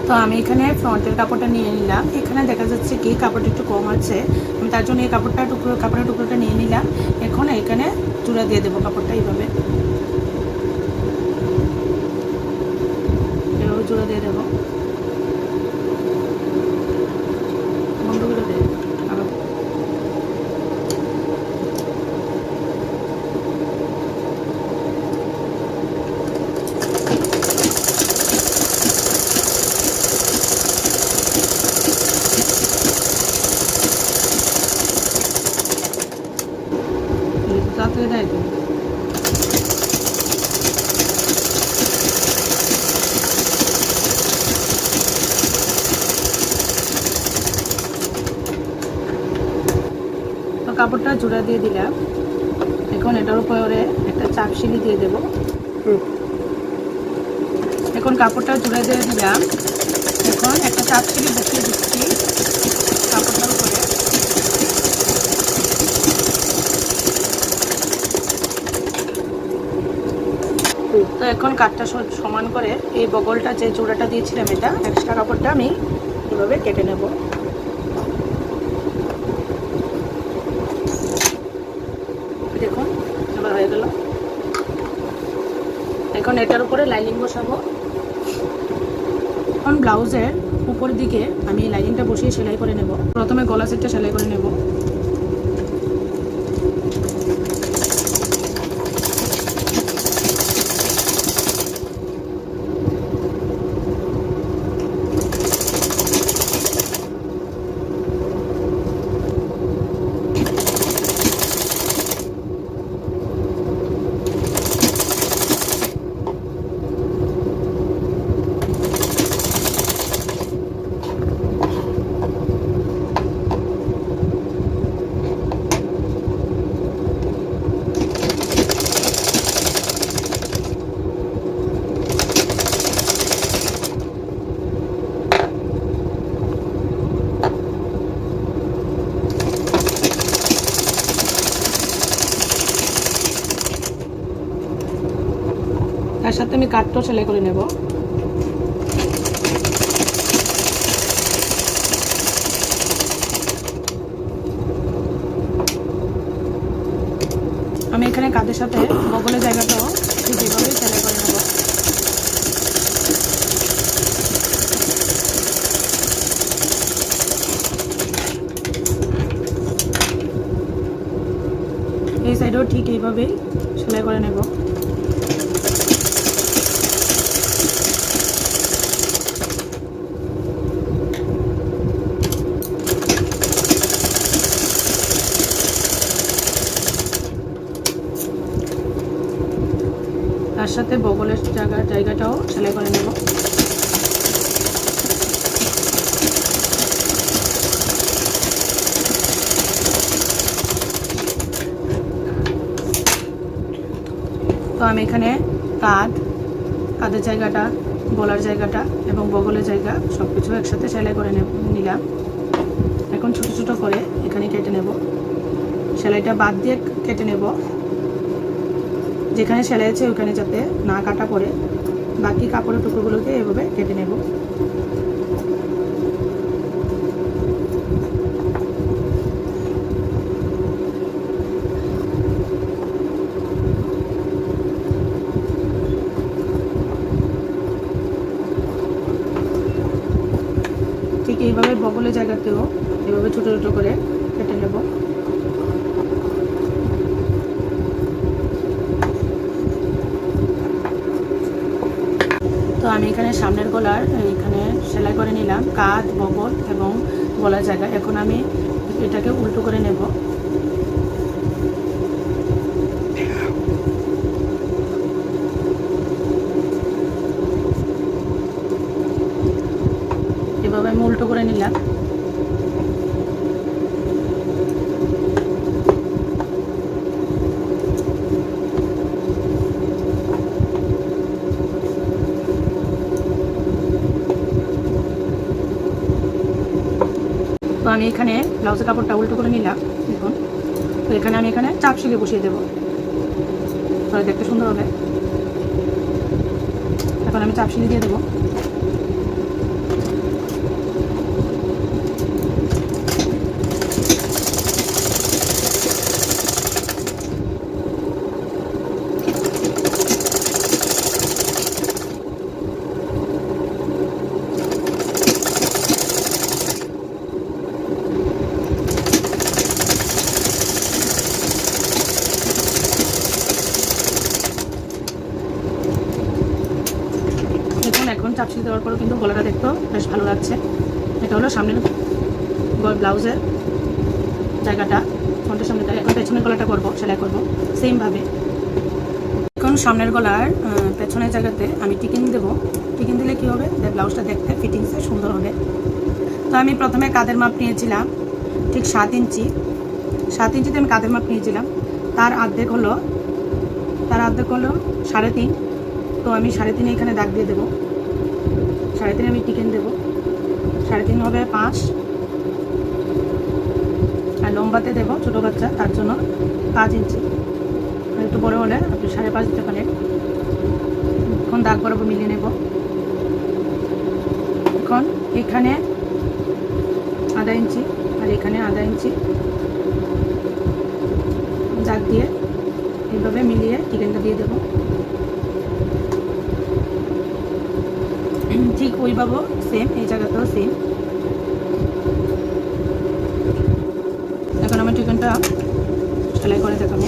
তো আমি এখানে ফ্রন্টের কাপড়টা নিয়ে নিলাম। এখানে দেখা যাচ্ছে কি কাপড়টা একটু কম আছে, আমি তার জন্য এই কাপড়ের টুকরোটা নিয়ে নিলাম। এখন এখানে জোড়া দিয়ে দেবো কাপড়টা এইভাবে জোড়া দিয়ে দেবো। বন্ধ করে দেয় আবার। তাড়াতাড়ি দেয় তো। কাপড়টা জোড়া দিয়ে দিলাম। এখন এটার উপরে একটা চাপ সিলি দিয়ে দেব। এখন কাপড়টা জোড়া দিয়ে দিলাম। এখন একটা চাপ সিলি বসিয়ে দিচ্ছি কাপড়টার উপরে। তো এখন কাঠটা সমান করে এই বগলটা যে জোড়াটা দিয়েছিলাম এটা এক্সট্রা কাপড়টা আমি এভাবে কেটে নেব। দেখুন এবার হয়ে গেল। এখন এটার উপরে লাইনিং বসাবো। এখন ব্লাউজের উপর দিকে আমি লাইনিংটা বসিয়ে সেলাই করে নেব। প্রথমে গলা সেটটা সেলাই করে নেব। তার সাথে আমি কাটটাও সেলাই করে নেব। আমি এখানে কাঁধের সাথে বগলের জায়গাটাও ঠিক এইভাবে সেলাই করে নেব। এই সাইডেও ঠিক এইভাবেই সেলাই করে নেব। তার সাথে বগলের জায়গাটাও সেলাই করে নেব। তো আমি এখানে কাঁধের জায়গাটা, গলার জায়গাটা এবং বগলের জায়গা সব কিছু একসাথে সেলাই করে নিলাম। এখন ছোট ছোট করে এখানে কেটে নেব। সেলাইটা বাদ দিয়ে কেটে নেব। যেখানে সেলাই আছে ওখানে যাতে না কাটা পড়ে, বাকি কাপড়ের টুকরোগুলোকে এভাবে কেটে নেব। ঠিক এইভাবে বগলের জায়গাতেও এভাবে ছোট ছোট করে কেটে নেব। তো আমি এখানে সামনের গলার এখানে সেলাই করে নিলাম কাঁধ, বগল এবং গলার জায়গা। এখন আমি এটাকে উল্টো করে নেব। এভাবে আমি উল্টো করে নিলাম। তো আমি এখানে ব্লাউজের কাপড়টা উল্টো করে নিলাম। দেখুন, তো এখানে আমি চাপ সিলে বসিয়ে দেবো, তাহলে দেখতে সুন্দর হবে। এখন আমি চাপ সিলি দিয়ে দেবো। তারপরেও কিন্তু গলাটা দেখতেও বেশ ভালো লাগছে। এটা হলো সামনের ব্লাউজের জায়গাটা, ফ্রন্টের সামনেটা। এখন পেছনের গলাটা করবো, সেলাই করবো সেমভাবে। এখন সামনের গলার পেছনের জায়গাতে আমি টিকিন দেবো। টিকিন দিলে কী হবে, ব্লাউজটা দেখতে ফিটিংসে সুন্দর হবে। তো আমি প্রথমে কাঁধের মাপ নিয়েছিলাম ঠিক 7 ইঞ্চি। 7 ইঞ্চিতে আমি কাঁধের মাপ নিয়েছিলাম। তার অর্ধেক হলো 3.5। তো আমি 3.5 এখানে দাগ দিয়ে দেবো। 3.5 আমি টিকেন দেবো। 3.5 হবে 5। আর লম্বাতে দেবো ছোটো বাচ্চা, তার জন্য 5 ইঞ্চি। একটু বড় হলে আপনি 5.5 দিতে পারেন। এখন দাগ বরাবর মিলিয়ে নেব। এখন এখানে 1/2 ইঞ্চি আর এখানে 1/2 ইঞ্চি দাগ দিয়ে এইভাবে মিলিয়ে টিকেনটা দিয়ে দেবো। ঠিক ওইভাবে সেম, এই জায়গাতেও সেম। এখন আমি টিকেনটা সেলাই করে দেখাবো।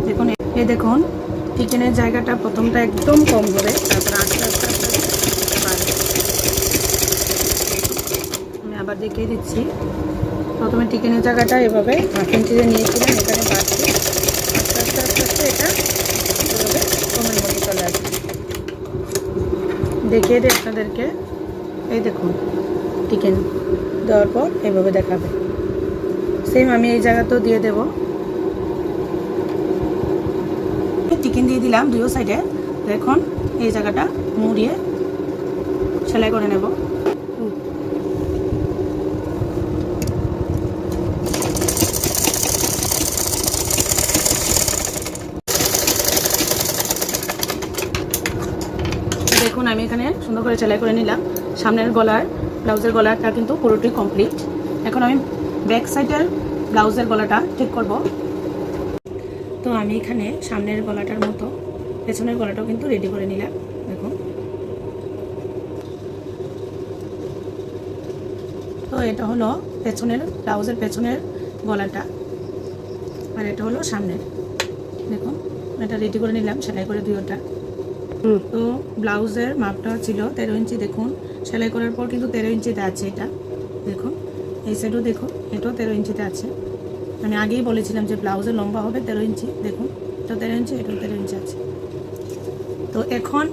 দেখুন, দেখুন টিকেনের জায়গাটা প্রথমটা একদম কম হবে, তারপর আস্তে আস্তে আস্তে বাড়বে। আমি আবার দেখিয়ে দিচ্ছি। প্রথমে টিকেনের জায়গাটা এভাবে 1/2 ইঞ্চিতে নিয়েছিলাম, এখানে বাড়ছে। আস্তে আস্তে আস্তে আস্তে এটা এভাবে কমের মধ্যে চলে আসবে। দেখিয়ে দিই আপনাদেরকে। এই দেখুন, টিকেন দেওয়ার পর এভাবে দেখাবে। সেম আমি এই জায়গাতেও দিয়ে দেবো। টিকেন দিয়ে দিলাম দুই সাইডে। এখন এই জায়গাটা মুড়িয়ে সেলাই করে নেব। দেখুন, আমি এখানে সুন্দর করে সেলাই করে নিলাম। সামনের গলার ব্লাউজের গলাটা কিন্তু পুরোটাই কমপ্লিট। এখন আমি ব্যাক সাইডের ব্লাউজের গলাটা ঠিক করব। তো আমি এখানে সামনের গলাটার মতো পেছনের গলাটাও কিন্তু রেডি করে নিলাম। দেখুন, তো এটা হলো পেছনের ব্লাউজের পেছনের গলাটা, আর এটা হলো সামনের। দেখুন, এটা রেডি করে নিলাম সেলাই করে দুইটা। তো ব্লাউজের মাপটা ছিল 13 ইঞ্চি। দেখুন, সেলাই করার পর কিন্তু 13 ইঞ্চিতে আছে এটা। দেখুন, এই সাইডও দেখুন, এটাও 13 ইঞ্চিতে আছে। আমি আগেই বলেছিলাম যে ব্লাউজের লম্বা হবে 13 ইঞ্চি। দেখুন, এটা 13 ইঞ্চি, এটাও 13 ইঞ্চি আছে। তো এখন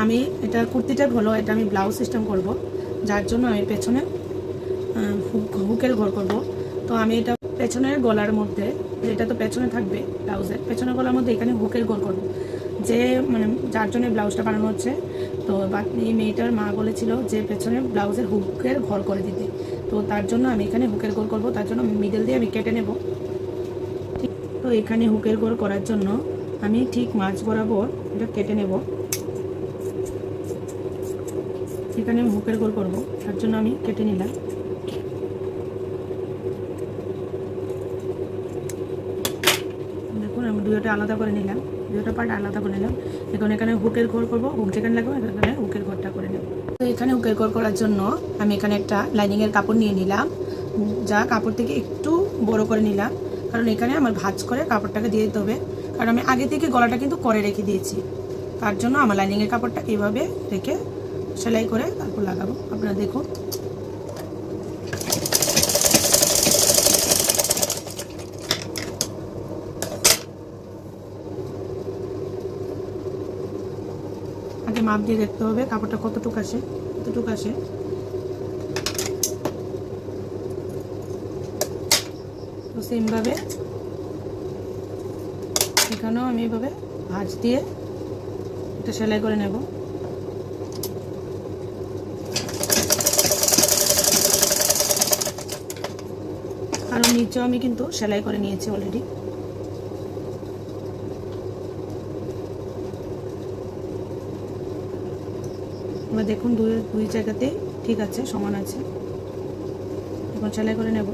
আমি এটা কুর্তিটা হলো, এটা আমি ব্লাউজ সিস্টেম করব, যার জন্য আমি পেছনে হুকের ঘর করব। তো আমি এটা পেছনের গলার মধ্যে, যেটা তো পেছনে থাকবে ব্লাউজের পেছনের গলার মধ্যে এখানে হুকের ঘর করব। যে যার জন্য ব্লাউজটা বানানো হচ্ছে, তো এই মেয়েটার মা বলেছিল যে পেছনে ব্লাউজের হুকের ঘর করে দিতে। তো তার জন্য আমি এখানে হুকের ঘর করব, তার জন্য মিডল দিয়ে আমি কেটে নেব। ঠিক, তো এখানে হুকের ঘর করার জন্য আমি ঠিক মাঝ বরাবর এটা কেটে নেব। এখানে আমি হুকের ঘর করব, তার জন্য আমি কেটে নিলাম। দেখুন, আমি দুইটা আলাদা করে নিলাম, দুইটা পার্ট আলাদা করে নিলাম। এখন এখানে হুকের ঘর করব, হুক যেখানে লাগবে এখানে হুকের ঘরটা করে নেব। তো এখানে হুকের ঘর করার জন্য আমি এখানে একটা লাইনিংয়ের কাপড় নিয়ে নিলাম, যা কাপড় থেকে একটু বড় করে নিলাম, কারণ এখানে আমার ভাঁজ করে কাপড়টাকে দিয়ে দিতে হবে। কারণ আমি আগে থেকে গলাটা কিন্তু করে রেখে দিয়েছি, তার জন্য আমার লাইনিংয়ের কাপড়টা এইভাবে রেখে সেলাই করে তারপর লাগাবো। আপনারা দেখুন, আগে মাপ দিয়ে দেখতে হবে কাপড়টা কতটুকু আসে, কতটুকু আসে। তো সেমভাবে এখানেও আমি এইভাবে ভাঁজ দিয়ে এটা সেলাই করে নেব। কারণ নিচেও আমি কিন্তু সেলাই করে নিয়েছি অলরেডি। এবার দেখুন, দুই জায়গাতেই ঠিক আছে, সমান আছে। এখন সেলাই করে নেব।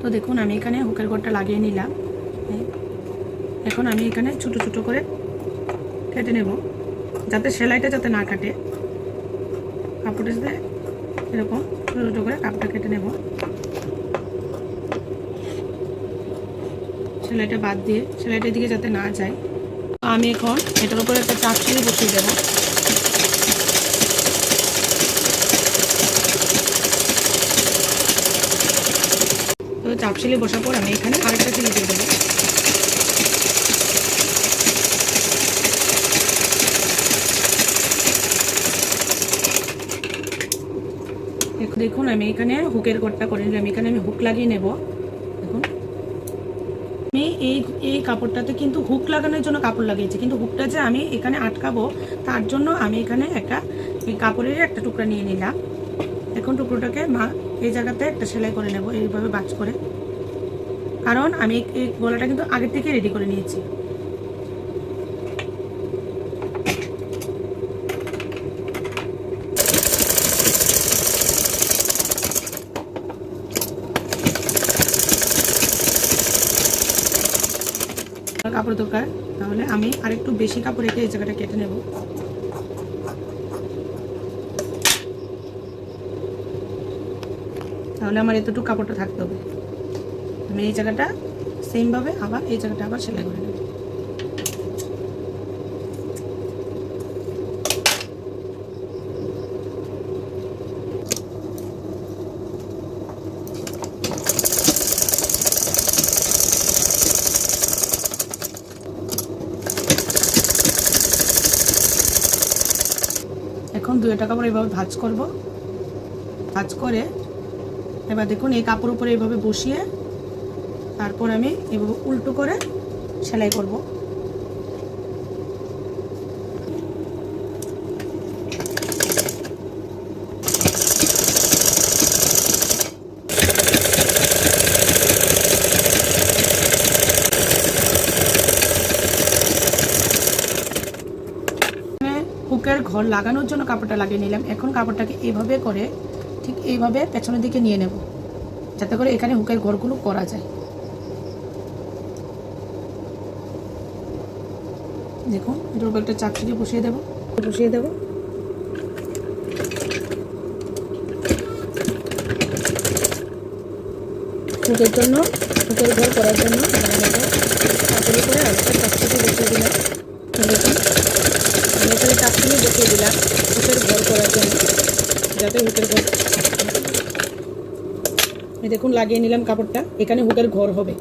তো দেখুন আমি এখানে হুকের ঘরটা লাগিয়ে নিলাম। এখন আমি এখানে ছোট ছোট করে কেটে নেব, যাতে সেলাইটা যাতে না কাটে। কাপড়ের সাথে এরকম ছোট ছোট করে কাপড়টা কেটে নেব, সেলাইটা বাদ দিয়ে, সেলাইটার দিকে যাতে না যায়। আমি এখন এটার উপরে একটা চাপ সিলি বসিয়ে দেবো। তো চাপ সিলি বসার পর আমি এখানে আরেকটা সিলি দিয়ে দেবো। দেখুন আমি এখানে হুকের ঘরটা করে নিলাম। এখানে আমি হুক লাগিয়ে নেব। দেখুন আমি এই কাপড়টাতে কিন্তু হুক লাগানোর জন্য কাপড় লাগিয়েছি, কিন্তু হুকটা যে আমি এখানে আটকাবো তার জন্য আমি এখানে একটা কাপড়ের একটা টুকরা নিয়ে নিলাম। এখন টুকরোটাকে এই জায়গাতে একটা সেলাই করে নেব এইভাবে বাজ করে, কারণ আমি এই গলাটা কিন্তু আগের থেকে রেডি করে নিয়েছি। কাপড় দরকার, তাহলে আমি আরেকটু বেশি কাপড় রেখে এই জায়গাটা কেটে নেব। তাহলে আমার এতটুকু কাপড়টা থাকতে হবে। আমি এই জায়গাটা সেমভাবে আবার এই জায়গাটা আবার সেলাই করে নেব। এখন দুইটা কাপড় এইভাবে ভাঁজ করব। ভাঁজ করে এবার দেখুন এই কাপড় উপরে এইভাবে বসিয়ে তারপর আমি এইভাবে উল্টো করে সেলাই করব। হুকের ঘর লাগানোর জন্য কাপড়টা লাগিয়ে নিলাম। এখন কাপড়টাকে এইভাবে করে ঠিক এইভাবে পেছনের দিকে নিয়ে নেব, যাতে করে এখানে হুকের ঘরগুলো করা যায়। দেখুন এটার উপর একটা চাপ সিলি বসিয়ে দেব। হুকের জন্য, হুকের ঘর করার জন্য কাপড়ের উপরে আরেকটা চাপ সিলি বসিয়ে দিলাম। দেখুন আমি এখানে চাপ সিলি বসিয়ে দিলাম হুকের ঘর করার জন্য, যাতে হুকের ঘর। দেখুন লাগিয়ে নিলাম কাপড়টা, এখানে হুকের ঘর হবে।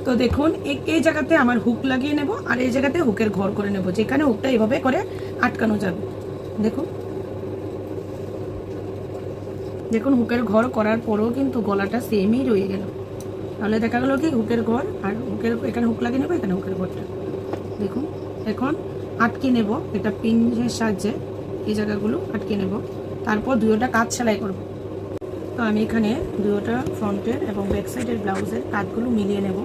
তো দেখুন এই জায়গাতে আমার হুক লাগিয়ে নেব আর এই জায়গাতে হুকের ঘর করে নেব, যেখানে হুকটা এইভাবে করে আটকানো যাবে। দেখুন দেখুন হুকের ঘর করার পরেও কিন্তু গলাটা সেমই রয়ে গেল। তাহলে দেখা গেল কি হুকের ঘর আর হুকের এখানে হুক লাগিয়ে নেব, এখানে হুকের ঘরটা। দেখুন এখন আটকে নেব এটা পিনের সাহায্যে, এই জায়গাগুলো আটকে নেব। তারপর দুইটা কাজ সেলাই করব। তো আমি এখানে দুইটা ফ্রন্টের এবং ব্যাক সাইডের ব্লাউজের কাজগুলো মিলিয়ে নেব।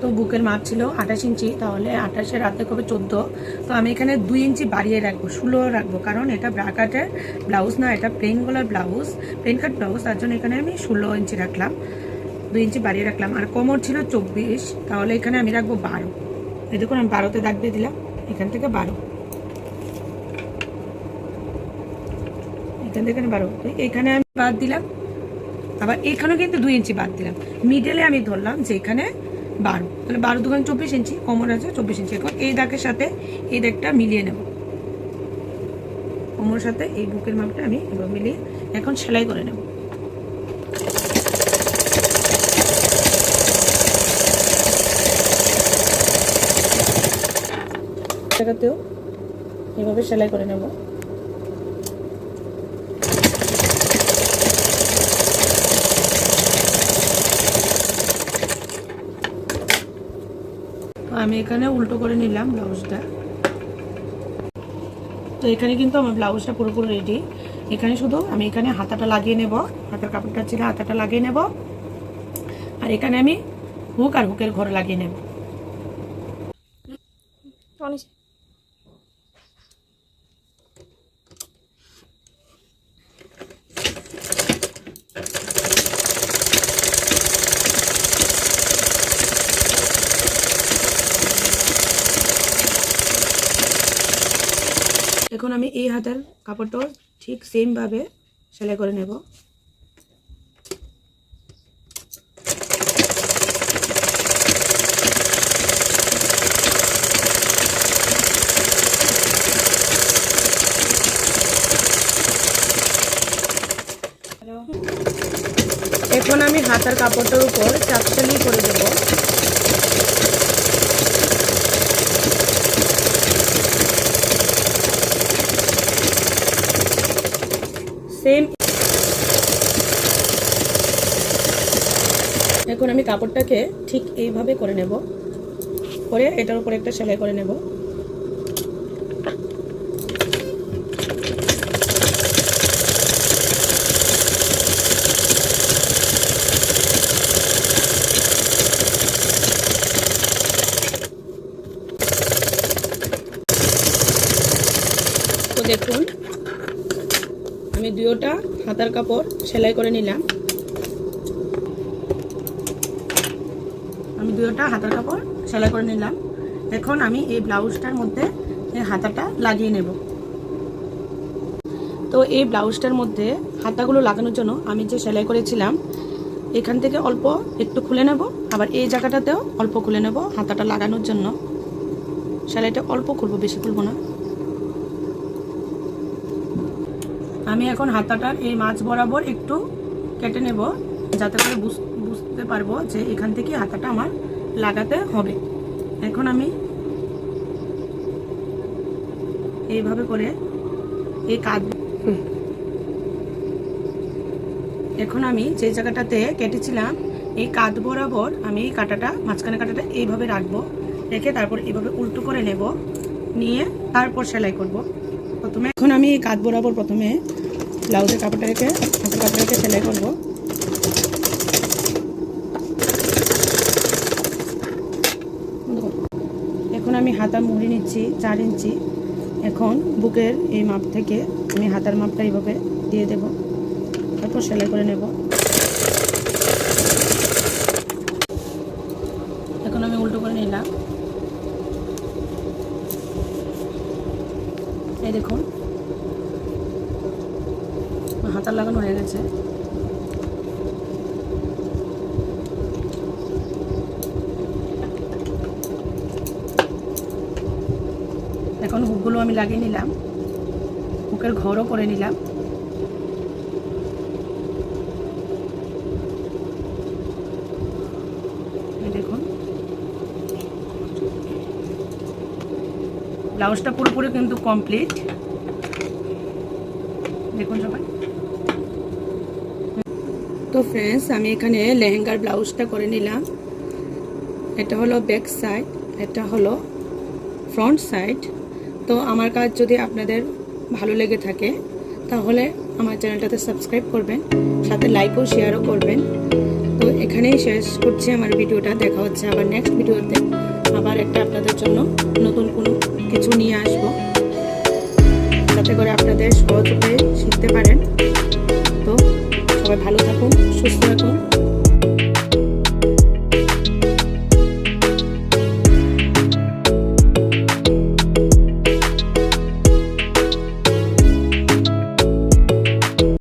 তো বুকের মাপ ছিল 28 ইঞ্চি, তাহলে 28-এর রাতে হবে 14। তো আমি এখানে 2 ইঞ্চি বাড়িয়ে রাখবো, 16 রাখবো, কারণ এটা ব্রাকাটের ব্লাউজ না, এটা প্লেন গলার ব্লাউজ, প্লেন কাট ব্লাউজ, তার জন্য এখানে আমি 16 ইঞ্চি রাখলাম, 2 ইঞ্চি বাড়িয়ে রাখলাম। আর কোমর ছিল 24, তাহলে এখানে আমি রাখবো 12। এই দেখুন আমি 12তে দাগ দিয়ে দিলাম, এখান থেকে 12, এখান থেকে 12, এখানে আমি বাদ দিলাম। আবার এখানেও কিন্তু 2 ইঞ্চি বাদ দিলাম, মিডলে আমি ধরলাম যে এখানে 12, তাহলে 12 2 24 ইঞ্চি, কোমর আছে 24 ইঞ্চি। এখন এই দাগের সাথে এই দাগটা মিলিয়ে নেব, কোমরের সাথে এই বুকের মাপটা আমি এবার মিলিয়ে এখন সেলাই করে নেব। জায়গাতেও এভাবে সেলাই করে নেব। আমি এখানে উল্টো করে নিলাম ব্লাউজটা। তো এখানে কিন্তু আমার ব্লাউজটা পুরোপুরি রেডি। এখানে শুধু আমি এখানে হাতাটা লাগিয়ে নেব, হাতার কাপড়টা ছিল হাতাটা লাগিয়ে নেব। আর এখানে আমি হুক আর হুকের ঘর লাগিয়ে নেব। এখন আমি এই হাতের কাপড়টা ঠিক সেম ভাবে সেলাই করে নেব। এখন আমি হাতার কাপড়টার উপর চাপ সেলাই করে দেব। সেম এখন আমি কাপড়টাকে ঠিক এইভাবে করে নেব, করে এটার উপর একটা সেলাই করে নেব। তো দেখুন আমি দুটোটা হাতার কাপড় সেলাই করে নিলাম। এখন আমি এই ব্লাউজটার মধ্যে এই হাতাটা লাগিয়ে নেব। তো এই ব্লাউজটার মধ্যে হাতাগুলো লাগানোর জন্য আমি যে সেলাই করেছিলাম এখান থেকে অল্প একটু খুলে নেব, আবার এই জায়গাটাতেও অল্প খুলে নেব। হাতাটা লাগানোর জন্য সেলাইটা অল্প করব, বেশি করব না। আমি এখন হাতাটার এই মাঝ বরাবর একটু কেটে নেব, যাতে করে বুঝতে পারবো যে এখান থেকে হাতাটা আমার লাগাতে হবে। এখন আমি এইভাবে করে এই এখন আমি যে জায়গাটাতে কেটেছিলাম এই কাঁধ বরাবর আমি এই কাঁটাটা, মাঝখানে কাঁটাটা এইভাবে রাখবো, রেখে তারপর এইভাবে উল্টো করে নেব, নিয়ে তারপর সেলাই করব। এখন আমি এই কাঁধ বরাবর প্রথমে ব্লাউজের কাপড়টা রেখে হাতের কাপড়টা রেখে সেলাই করব। এখন আমি হাতার মুড়ি নিচ্ছি 4 ইঞ্চি। এখন বুকের এই মাপ থেকে আমি হাতার মাপটা এইভাবে দিয়ে দেব, তারপর সেলাই করে নেব। এখন আমি উল্টো করে নিলাম। এই দেখুন হাতার লাগানো হয়ে গেছে। এখন হুকগুলো আমি লাগিয়ে নিলাম, হুকের ঘরও করে নিলাম। দেখুন ব্লাউজটা পুরোপুরি কিন্তু কমপ্লিট। দেখুন সবাই। তো ফ্রেন্ডস আমি এখানে লেহেঙ্গার ব্লাউজটা করে নিলাম। এটা হলো ব্যাক সাইড, এটা হলো ফ্রন্ট সাইড। তো আমার কাজ যদি আপনাদের ভালো লেগে থাকে তাহলে আমার চ্যানেলটাতে সাবস্ক্রাইব করবেন, সাথে লাইক ও শেয়ারও করবেন। তো এখানেই শেষ করছি আমার ভিডিওটা। দেখা হচ্ছে আবার নেক্সট ভিডিওতে, আবার একটা আপনাদের জন্য নতুন কোনো কিছু নিয়ে আসবো, যাতে করে আপনাদের সহজ উপায়ে শিখতে পারেন। তো সবাই ভালো থাকুন, সুস্থ থাকুন।